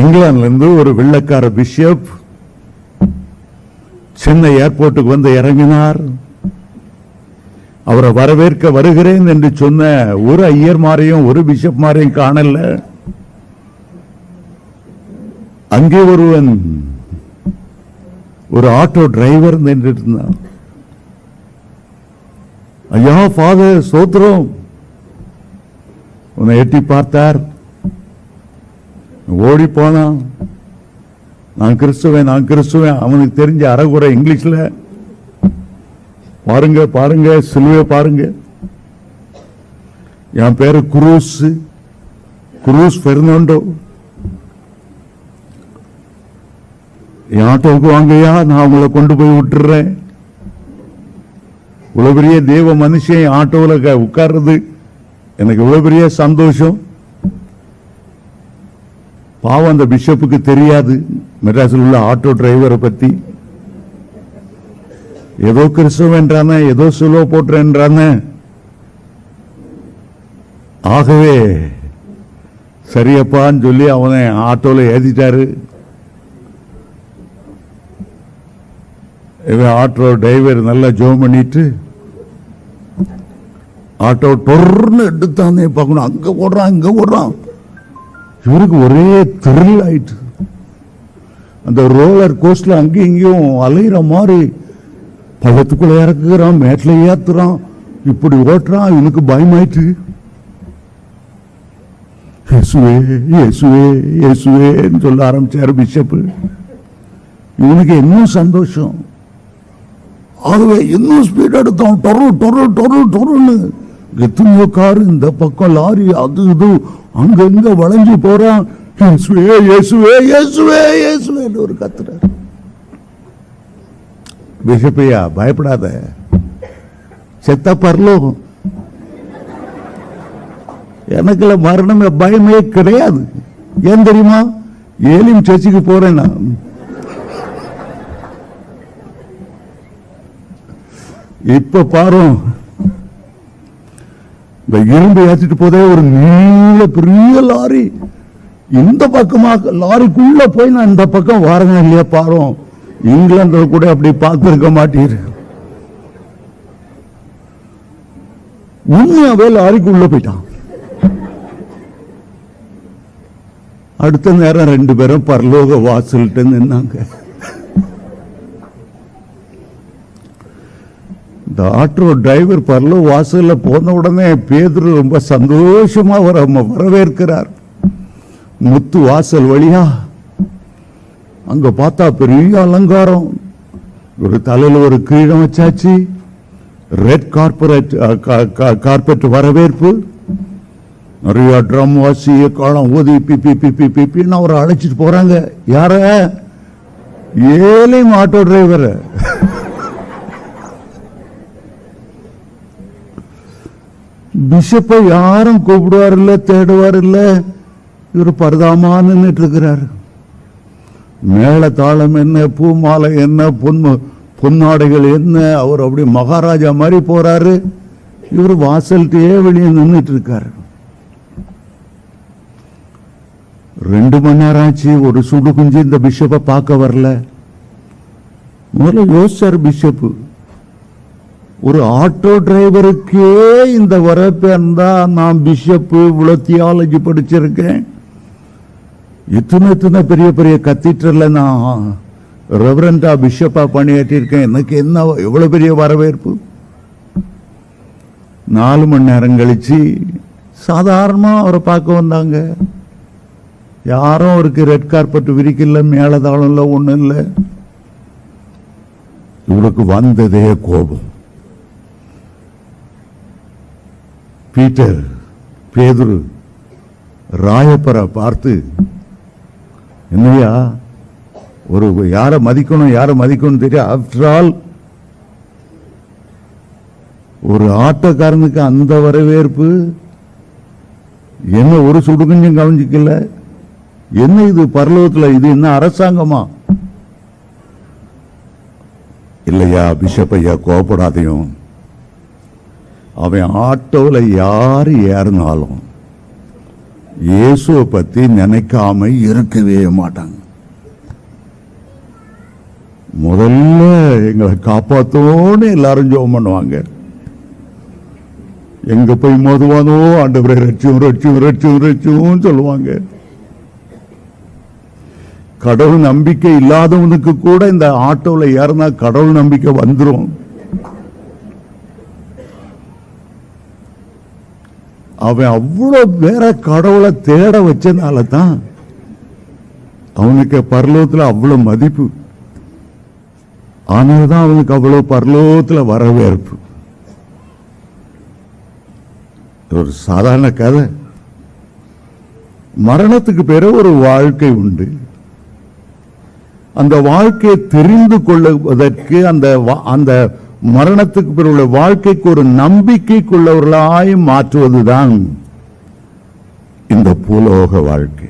இங்கிலாந்துல ஒரு வெள்ளக்கார பிஷப் சென்னை ஏர்போர்ட்டுக்கு வந்து இறங்கினார். அவரை வரவேற்க வருகிறேன் என்று சொன்ன ஒரு ஐயர் மாரையும் ஒரு பிஷப் மாரையும் காணல. அங்கே ஒருவன் ஒரு ஆட்டோ டிரைவர் நின்று இருந்தான். ஐயா ஃபாதர் சோத்ரம். உன்னை எட்டி பார்த்தார், ஓடி போனான். நான் கிறிஸ்துவேன், நான் கிறிஸ்துவேன். அவனுக்கு தெரிஞ்ச அரைகுறை இங்கிலீஷ்ல, பாருங்க பாருங்க சிலுவை பாருங்க, என் பேரு குரூஸ் பெர்னாண்டோ, என் ஆட்டோவுக்கு வாங்கயா, நான் உங்களை கொண்டு போய் விட்டுறேன். இவ்வளவு பெரிய தேவ மனுஷன் ஆட்டோவில் உட்கார்றது எனக்கு இவ்வளவு பெரிய சந்தோஷம். பாவம் அந்த பிஷப்புக்கு தெரியாது மெட்ராஸில் உள்ள ஆட்டோ டிரைவரை பத்தி. ஏதோ கிறிஸ்துவன்றான, ஏதோ சிலுவை போட்டுறேன்றான. ஆகவே சரியப்பான்னு சொல்லி அவனை ஆட்டோல ஏத்திட்டாரு. ஆட்டோ டிரைவர் நல்லா ஜோம் பண்ணிட்டு ஆட்டோ டொர்னு எடுத்தானே பார்க்கணும். அங்க ஓடுறான், இங்க ஓடுறான். இவருக்கு ஒரே த்ரில் ஆயிட்டு. அந்த ரோலர் கோஸ்ட்ல அங்கேயும் இங்கேயும் அலையிற மாதிரி பள்ளத்துக்குள்ள இறக்குறான், மேட்ல ஏத்துறான், இப்படி ஓட்டுறான். இவனுக்கு பயமாயிட்டு இயேசுவே இயேசுவே இயேசுவேன்னு சொல்ல ஆரம்பிச்சாரு பிஷப்பு. இவனுக்கு இன்னும் சந்தோஷம். ஆகவே இன்னும் ஸ்பீட் எடுத்தான். டொரு டொரு டொரு டொருன்னு எத்தனையோ காரு, இந்த பக்கம் லாரி, அது இது அங்க இங்க வளைஞ்சு போறான். இயேசுவே இயேசுவே இயேசுவே இயேசுவேன்னு ஒரு கத்துறாரு. பிஷப்பையா பயப்படாத, செத்த பரலோகம். எனக்குல மரணமே பயமே கிடையாது. ஏன் தெரியுமா? ஏலிம் சர்ச்சுக்கு போறேன் நான். இப்ப பாரு, இந்த இரும்பு ஏற்றிட்டு போதே ஒரு நீள பெரிய லாரி, இந்த பக்கமா லாரிக்குள்ள போய் நான் இந்த பக்கம் வரேன் இல்லையா பாரு. இங்கிலாந்து கூட அப்படி பார்த்திருக்க மாட்டீர். உண்மையாவே லாரிக்குள்ள போயிட்டான். அடுத்த நேரம் ரெண்டு பேரும் பரலோக வாசல்ட்டு நின்னாங்க. இந்த ஆட்டோ டிரைவர் பரலோக வாசல்ல போன உடனே பேதுரு ரொம்ப சந்தோஷமா வரவேற்கிறார். முத்து வாசல் வழியா அங்க பார்த்தா பெரிய அலங்காரம். ஒரு தலையில ஒரு கிரீடம் வச்சாச்சு, ரெட் கார்பெட் வரவேற்பு, நிறைய ட்ரம் வாசி காலம் ஊதி பிப்பி பிப்பி பிப்பின்னு அவரை அழைச்சிட்டு போறாங்க. யார? Elim auto driver. பிஷப்பை யாரும் கூப்பிடுவார் இல்ல, தேடுவார் இல்ல. இவர் பரதாமா நின்றுட்டு இருக்கிறாரு. மேல தாளம் என்ன, பூ மாலை என்ன, பொன்னாடைகள் என்ன, அவர் அப்படி மகாராஜா மாதிரி போறாரு. இவர் வாசல்கிட்டே வெளியே நின்றுட்டு இருக்காரு. 2 மணி நேரம் ஆச்சு. ஒரு சுடு குஞ்சு இந்த பிஷப்பை பார்க்க வரல. முதல்ல யோசிச்சார் பிஷப்பு, ஒரு ஆட்டோ டிரைவருக்கே இந்த வரப்பு இருந்தா நான் பிஷப்பு இவ்வளவு தியாலஜி படிச்சிருக்கேன், இத்தனை பெரிய பெரிய கத்தீட்ரல்ல நான் ரெவரண்டா பிஷப்பா பணியாற்றிருக்கேன், எனக்கு என்ன எவ்வளவு பெரிய வரவேற்பு. 4 மணி நேரம் கழிச்சு சாதாரணமா அவரை பார்க்க வந்தாங்க. யாரும் அவருக்கு ரெட் கார்பெட் விரிக்கல, மேலதாளம் இல்ல, ஒண்ணும் இல்லை. இவருக்கு வந்ததே கோபம். பேதுரு ராயப்பரை பார்த்து, என்னையா ஒரு யாரை மதிக்கணும் தெரியும். ஆஃப்டர் ஆல் ஒரு ஆட்டோக்காரனுக்கு அந்த வரவேற்பு என்ன, ஒரு சுடுகுஞ்சும் கவனிக்கல. என்ன இது பரலோகத்தில்? இது என்ன அரசாங்கமா? இல்லையா பிஷப் ஐயா, கோபப்படாதையும். அவன் ஆட்டோவில் யாரு ஏறினாலும் இயேசுவை பத்தி நினைக்காம இருக்கவே மாட்டாங்க. முதல்ல எங்களை காப்பாத்தோன்னு எல்லாரும் ஜெபம் பண்ணுவாங்க. எங்க போய் மோதுவானோ ஆண்டவரை ரட்சியும் ரட்சியும் ரட்சியும் ரட்சியும் சொல்லுவாங்க. கடவுள் நம்பிக்கை இல்லாதவனுக்கு கூட இந்த ஆட்டோல ஏறினா கடவுள் நம்பிக்கை வந்துடும். அவன் அவ்வளவு வேற கடவுளை தேட வச்சதுனால தான் அவனுக்கு பரலோகத்தில் அவ்வளவு மதிப்பு. ஆனால்தான் அவனுக்கு அவ்வளவு பரலோகத்தில் வரவேற்பு. ஒரு சாதாரண கதை. மரணத்துக்கு பிறகு ஒரு வாழ்க்கை உண்டு. அந்த வாழ்க்கையை தெரிந்து கொள்வதற்கு அந்த மரணத்துக்கு பிறகு உள்ள வாழ்க்கைக்கு ஒரு நம்பிக்கைக்குள்ளவர்களாய் மாற்றுவதுதான் இந்த பூலோக வாழ்க்கை.